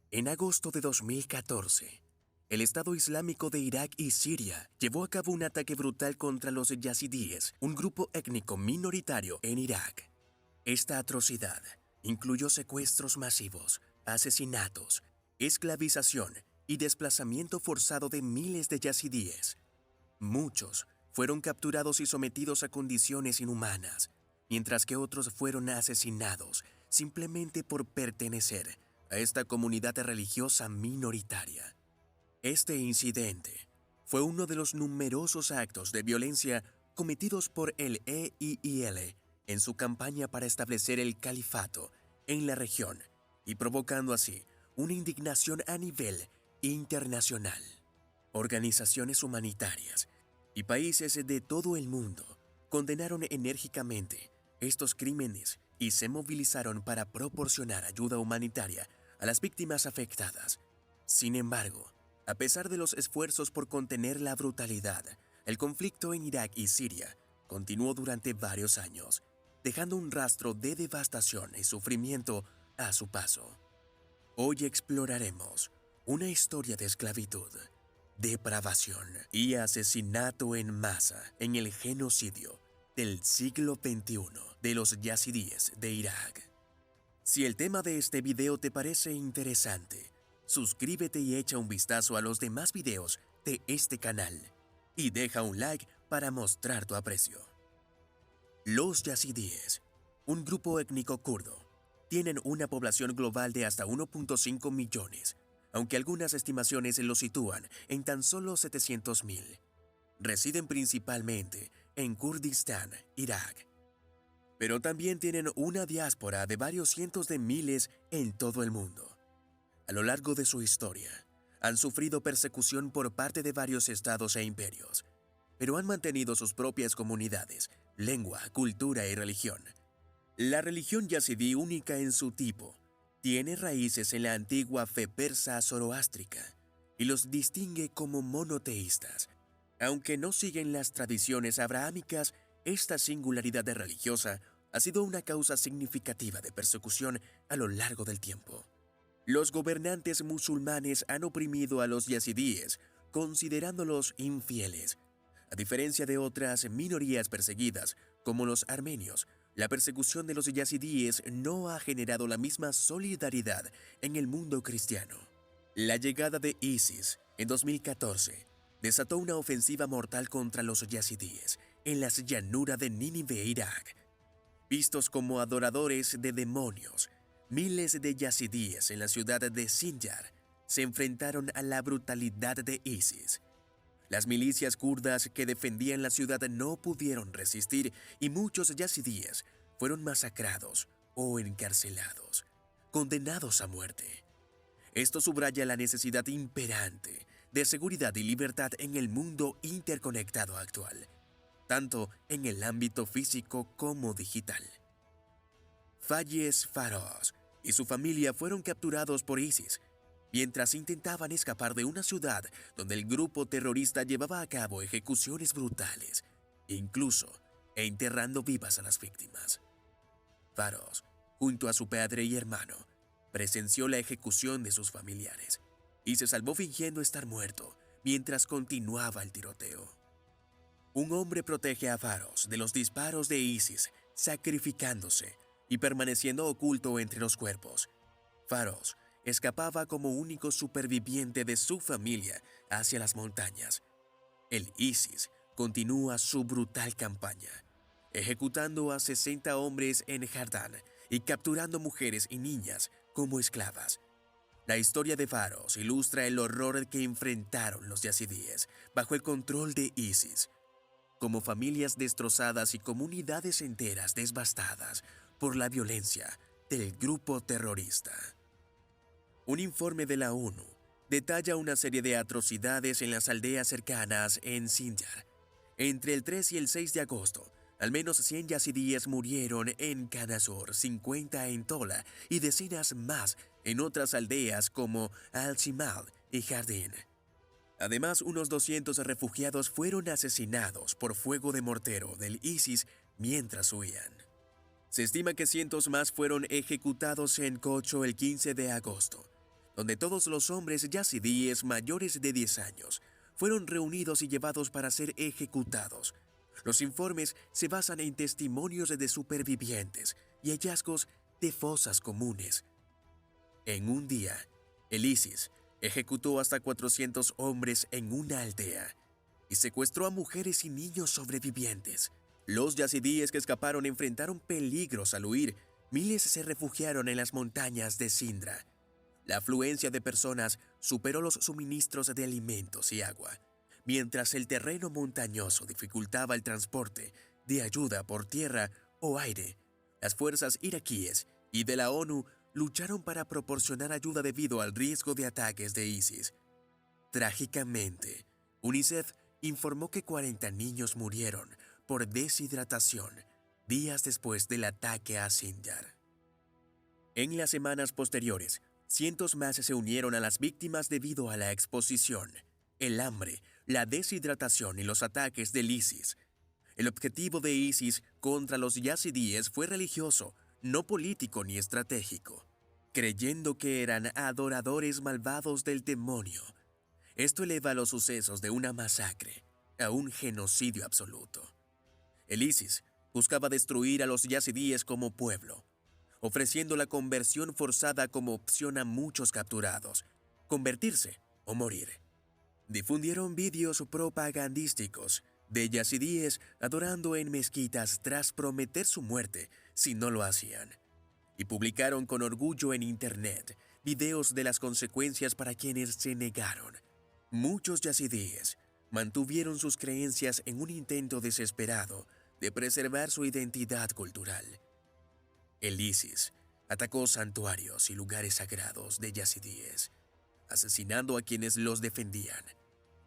En agosto de 2014, el Estado Islámico de Irak y Siria llevó a cabo un ataque brutal contra los yazidíes, un grupo étnico minoritario en Irak. Esta atrocidad incluyó secuestros masivos, asesinatos, esclavización y desplazamiento forzado de miles de yazidíes. Muchos fueron capturados y sometidos a condiciones inhumanas, mientras que otros fueron asesinados simplemente por pertenecer a esta comunidad religiosa minoritaria. Este incidente fue uno de los numerosos actos de violencia cometidos por el EIIL en su campaña para establecer el califato en la región y provocando así una indignación a nivel internacional. Organizaciones humanitarias y países de todo el mundo condenaron enérgicamente estos crímenes y se movilizaron para proporcionar ayuda humanitaria a las víctimas afectadas. Sin embargo, a pesar de los esfuerzos por contener la brutalidad, el conflicto en Irak y Siria continuó durante varios años, dejando un rastro de devastación y sufrimiento a su paso. Hoy exploraremos una historia de esclavitud, depravación y asesinato en masa en el genocidio del siglo XXI de los yazidíes de Irak. Si el tema de este video te parece interesante, suscríbete y echa un vistazo a los demás videos de este canal y deja un like para mostrar tu aprecio. Los yazidíes, un grupo étnico kurdo, tienen una población global de hasta 1.5 millones, aunque algunas estimaciones los sitúan en tan solo 700.000. Residen principalmente en Kurdistán, Irak, pero también tienen una diáspora de varios cientos de miles en todo el mundo. A lo largo de su historia, han sufrido persecución por parte de varios estados e imperios, pero han mantenido sus propias comunidades, lengua, cultura y religión. La religión yazidí, única en su tipo, tiene raíces en la antigua fe persa zoroástrica y los distingue como monoteístas. Aunque no siguen las tradiciones abrahámicas, esta singularidad religiosa ha sido una causa significativa de persecución a lo largo del tiempo. Los gobernantes musulmanes han oprimido a los yazidíes, considerándolos infieles. A diferencia de otras minorías perseguidas, como los armenios, la persecución de los yazidíes no ha generado la misma solidaridad en el mundo cristiano. La llegada de ISIS en 2014 desató una ofensiva mortal contra los yazidíes en las llanuras de Nínive, Irak. Vistos como adoradores de demonios, miles de yazidíes en la ciudad de Sinjar se enfrentaron a la brutalidad de ISIS. Las milicias kurdas que defendían la ciudad no pudieron resistir y muchos yazidíes fueron masacrados o encarcelados, condenados a muerte. Esto subraya la necesidad imperante de seguridad y libertad en el mundo interconectado actual, tanto en el ámbito físico como digital. Fayez Faroz y su familia fueron capturados por ISIS mientras intentaban escapar de una ciudad donde el grupo terrorista llevaba a cabo ejecuciones brutales, incluso enterrando vivas a las víctimas. Faroz, junto a su padre y hermano, presenció la ejecución de sus familiares y se salvó fingiendo estar muerto mientras continuaba el tiroteo. Un hombre protege a Faroz de los disparos de ISIS, sacrificándose y permaneciendo oculto entre los cuerpos. Faroz escapaba como único superviviente de su familia hacia las montañas. El ISIS continúa su brutal campaña, ejecutando a 60 hombres en Jardán y capturando mujeres y niñas como esclavas. La historia de Faroz ilustra el horror que enfrentaron los yazidíes bajo el control de ISIS, como familias destrozadas y comunidades enteras devastadas por la violencia del grupo terrorista. Un informe de la ONU detalla una serie de atrocidades en las aldeas cercanas en Sinjar. Entre el 3 y el 6 de agosto, al menos 100 yazidíes murieron en Kanasur, 50 en Tola y decenas más en otras aldeas como Al-Shimal y Jardín. Además, unos 200 refugiados fueron asesinados por fuego de mortero del ISIS mientras huían. Se estima que cientos más fueron ejecutados en Kocho el 15 de agosto, donde todos los hombres yazidíes mayores de 10 años fueron reunidos y llevados para ser ejecutados. Los informes se basan en testimonios de supervivientes y hallazgos de fosas comunes. En un día, el ISIS ejecutó hasta 400 hombres en una aldea y secuestró a mujeres y niños sobrevivientes. Los yazidíes que escaparon enfrentaron peligros al huir. Miles se refugiaron en las montañas de Sindra. La afluencia de personas superó los suministros de alimentos y agua, mientras el terreno montañoso dificultaba el transporte de ayuda por tierra o aire. Las fuerzas iraquíes y de la ONU lucharon para proporcionar ayuda debido al riesgo de ataques de ISIS. Trágicamente, UNICEF informó que 40 niños murieron por deshidratación días después del ataque a Sinjar. En las semanas posteriores, cientos más se unieron a las víctimas debido a la exposición, el hambre, la deshidratación y los ataques del ISIS. El objetivo de ISIS contra los yazidíes fue religioso, no político ni estratégico, creyendo que eran adoradores malvados del demonio. Esto eleva los sucesos de una masacre a un genocidio absoluto. El ISIS buscaba destruir a los yazidíes como pueblo, ofreciendo la conversión forzada como opción a muchos capturados, convertirse o morir. Difundieron vídeos propagandísticos de yazidíes adorando en mezquitas tras prometer su muerte si no lo hacían, y publicaron con orgullo en Internet videos de las consecuencias para quienes se negaron. Muchos yazidíes mantuvieron sus creencias en un intento desesperado de preservar su identidad cultural. El ISIS atacó santuarios y lugares sagrados de yazidíes, asesinando a quienes los defendían.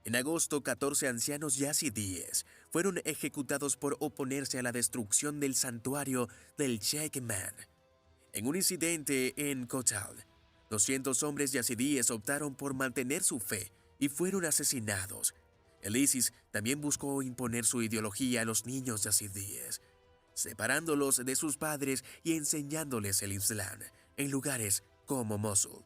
En agosto, 14 ancianos yazidíes fueron ejecutados por oponerse a la destrucción del santuario del Sheikh Man. En un incidente en Kotal, 200 hombres yazidíes optaron por mantener su fe y fueron asesinados. El ISIS también buscó imponer su ideología a los niños yazidíes, separándolos de sus padres y enseñándoles el Islam en lugares como Mosul.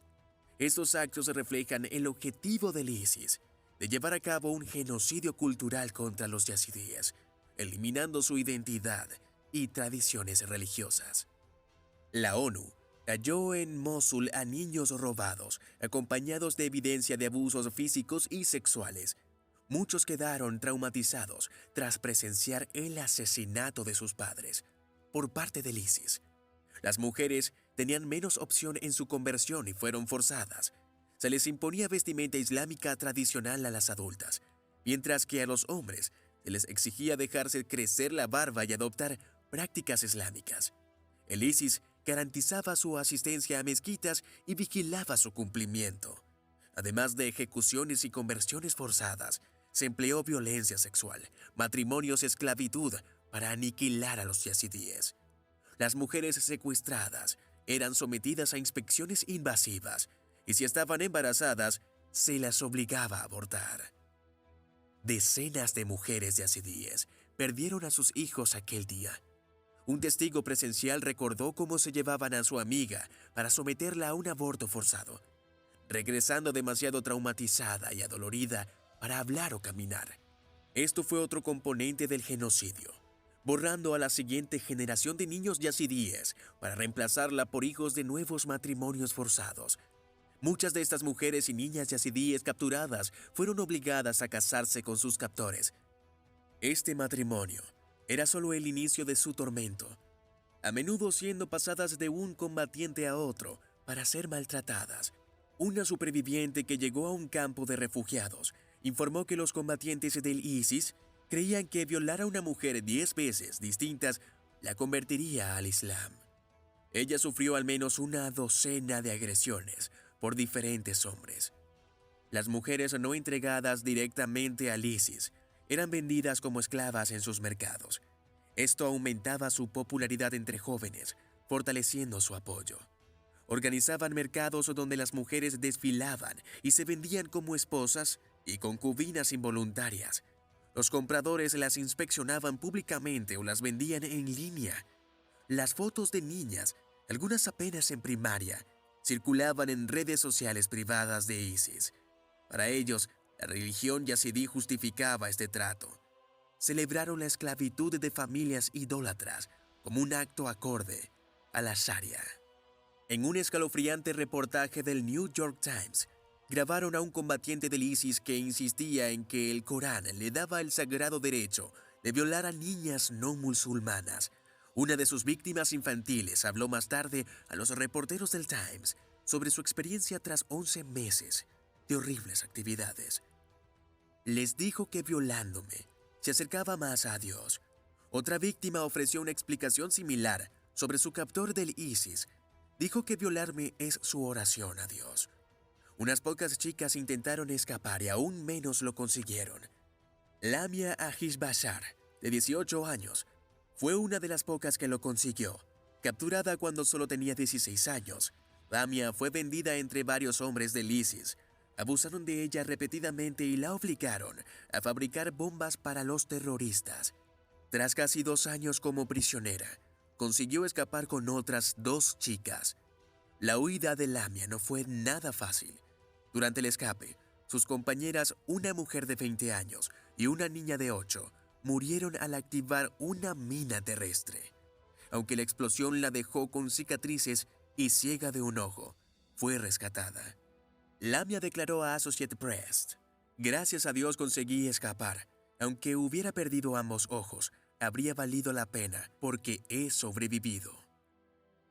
Estos actos reflejan el objetivo del ISIS de llevar a cabo un genocidio cultural contra los yazidíes, eliminando su identidad y tradiciones religiosas. La ONU halló en Mosul a niños robados, acompañados de evidencia de abusos físicos y sexuales. Muchos quedaron traumatizados tras presenciar el asesinato de sus padres por parte del ISIS. Las mujeres tenían menos opción en su conversión y fueron forzadas. Se les imponía vestimenta islámica tradicional a las adultas, mientras que a los hombres se les exigía dejarse crecer la barba y adoptar prácticas islámicas. El ISIS garantizaba su asistencia a mezquitas y vigilaba su cumplimiento. Además de ejecuciones y conversiones forzadas, se empleó violencia sexual, matrimonios y esclavitud para aniquilar a los yazidíes. Las mujeres secuestradas eran sometidas a inspecciones invasivas y si estaban embarazadas, se las obligaba a abortar. Decenas de mujeres yazidíes perdieron a sus hijos aquel día. Un testigo presencial recordó cómo se llevaban a su amiga para someterla a un aborto forzado, regresando demasiado traumatizada y adolorida para hablar o caminar. Esto fue otro componente del genocidio, borrando a la siguiente generación de niños yazidíes para reemplazarla por hijos de nuevos matrimonios forzados. Muchas de estas mujeres y niñas yazidíes capturadas fueron obligadas a casarse con sus captores. Este matrimonio era solo el inicio de su tormento, a menudo siendo pasadas de un combatiente a otro para ser maltratadas. Una superviviente que llegó a un campo de refugiados informó que los combatientes del ISIS creían que violar a una mujer 10 veces distintas la convertiría al Islam. Ella sufrió al menos una docena de agresiones por diferentes hombres. Las mujeres no entregadas directamente al ISIS eran vendidas como esclavas en sus mercados. Esto aumentaba su popularidad entre jóvenes, fortaleciendo su apoyo. Organizaban mercados donde las mujeres desfilaban y se vendían como esposas y concubinas involuntarias. Los compradores las inspeccionaban públicamente o las vendían en línea. Las fotos de niñas, algunas apenas en primaria, circulaban en redes sociales privadas de ISIS. Para ellos, la religión yazidí justificaba este trato. Celebraron la esclavitud de familias idólatras como un acto acorde a la Sharia. En un escalofriante reportaje del New York Times, grabaron a un combatiente del ISIS que insistía en que el Corán le daba el sagrado derecho de violar a niñas no musulmanas. Una de sus víctimas infantiles habló más tarde a los reporteros del Times sobre su experiencia tras 11 meses de horribles actividades. Les dijo que violándome se acercaba más a Dios. Otra víctima ofreció una explicación similar sobre su captor del ISIS. Dijo que violarme es su oración a Dios. Unas pocas chicas intentaron escapar y aún menos lo consiguieron. Lamia Ajiz Bashar, de 18 años, fue una de las pocas que lo consiguió. Capturada cuando solo tenía 16 años, Lamia fue vendida entre varios hombres del ISIS. Abusaron de ella repetidamente y la obligaron a fabricar bombas para los terroristas. Tras casi 2 años como prisionera, consiguió escapar con otras 2 chicas. La huida de Lamia no fue nada fácil. Durante el escape, sus compañeras, una mujer de 20 años y una niña de 8, murieron al activar una mina terrestre. Aunque la explosión la dejó con cicatrices y ciega de un ojo, fue rescatada. Lamia declaró a Associated Press: "Gracias a Dios conseguí escapar. Aunque hubiera perdido ambos ojos, habría valido la pena porque he sobrevivido".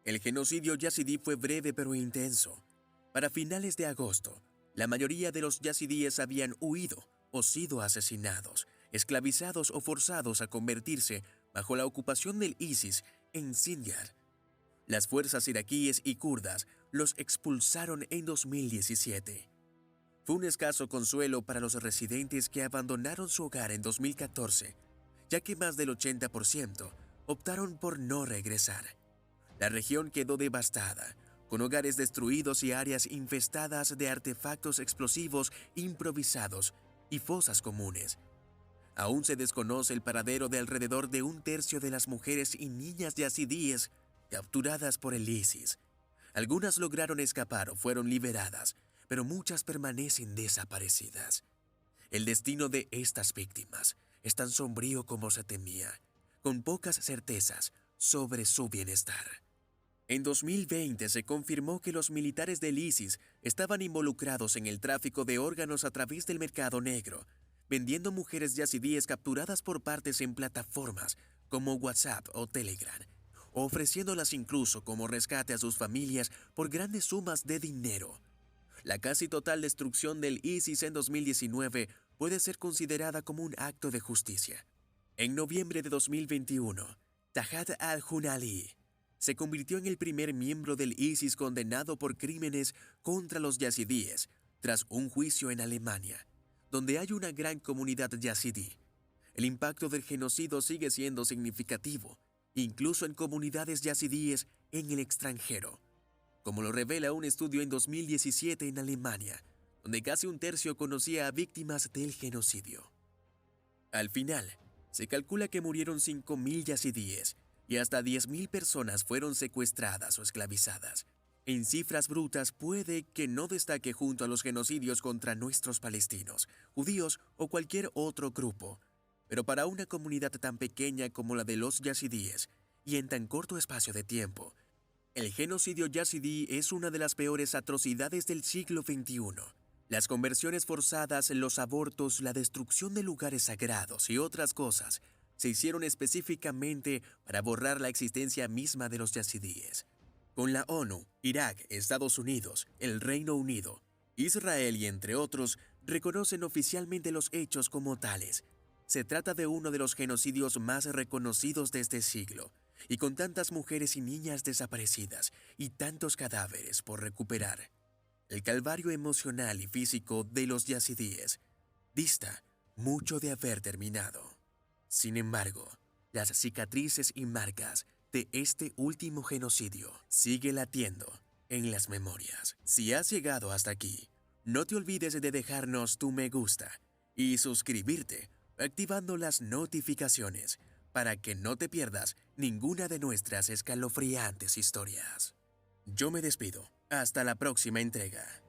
El genocidio yazidí fue breve pero intenso. Para finales de agosto, la mayoría de los yazidíes habían huido o sido asesinados, esclavizados o forzados a convertirse bajo la ocupación del ISIS en Sinjar. Las fuerzas iraquíes y kurdas los expulsaron en 2017. Fue un escaso consuelo para los residentes que abandonaron su hogar en 2014, ya que más del 80% optaron por no regresar. La región quedó devastada, con hogares destruidos y áreas infestadas de artefactos explosivos improvisados y fosas comunes. Aún se desconoce el paradero de alrededor de 1/3 de las mujeres y niñas yazidíes capturadas por el ISIS. Algunas lograron escapar o fueron liberadas, pero muchas permanecen desaparecidas. El destino de estas víctimas es tan sombrío como se temía, con pocas certezas sobre su bienestar. En 2020 se confirmó que los militares del ISIS estaban involucrados en el tráfico de órganos a través del mercado negro, vendiendo mujeres yazidíes capturadas por partes en plataformas como WhatsApp o Telegram, ofreciéndolas incluso como rescate a sus familias por grandes sumas de dinero. La casi total destrucción del ISIS en 2019 puede ser considerada como un acto de justicia. En noviembre de 2021, Tahat al-Junali se convirtió en el primer miembro del ISIS condenado por crímenes contra los yazidíes tras un juicio en Alemania, donde hay una gran comunidad yazidí. El impacto del genocidio sigue siendo significativo, incluso en comunidades yazidíes en el extranjero, como lo revela un estudio en 2017 en Alemania, donde casi 1/3 conocía a víctimas del genocidio. Al final, se calcula que murieron 5.000 yazidíes y hasta 10.000 personas fueron secuestradas o esclavizadas. En cifras brutas puede que no destaque junto a los genocidios contra nuestros palestinos, judíos o cualquier otro grupo, pero para una comunidad tan pequeña como la de los yazidíes y en tan corto espacio de tiempo, el genocidio yazidí es una de las peores atrocidades del siglo XXI. Las conversiones forzadas, los abortos, la destrucción de lugares sagrados y otras cosas se hicieron específicamente para borrar la existencia misma de los yazidíes. Con la ONU, Irak, Estados Unidos, el Reino Unido, Israel y entre otros reconocen oficialmente los hechos como tales. Se trata de uno de los genocidios más reconocidos de este siglo, y con tantas mujeres y niñas desaparecidas y tantos cadáveres por recuperar, el calvario emocional y físico de los yazidíes dista mucho de haber terminado. Sin embargo, las cicatrices y marcas de este último genocidio siguen latiendo en las memorias. Si has llegado hasta aquí, no te olvides de dejarnos tu me gusta y suscribirte activando las notificaciones para que no te pierdas ninguna de nuestras escalofriantes historias. Yo me despido. Hasta la próxima entrega.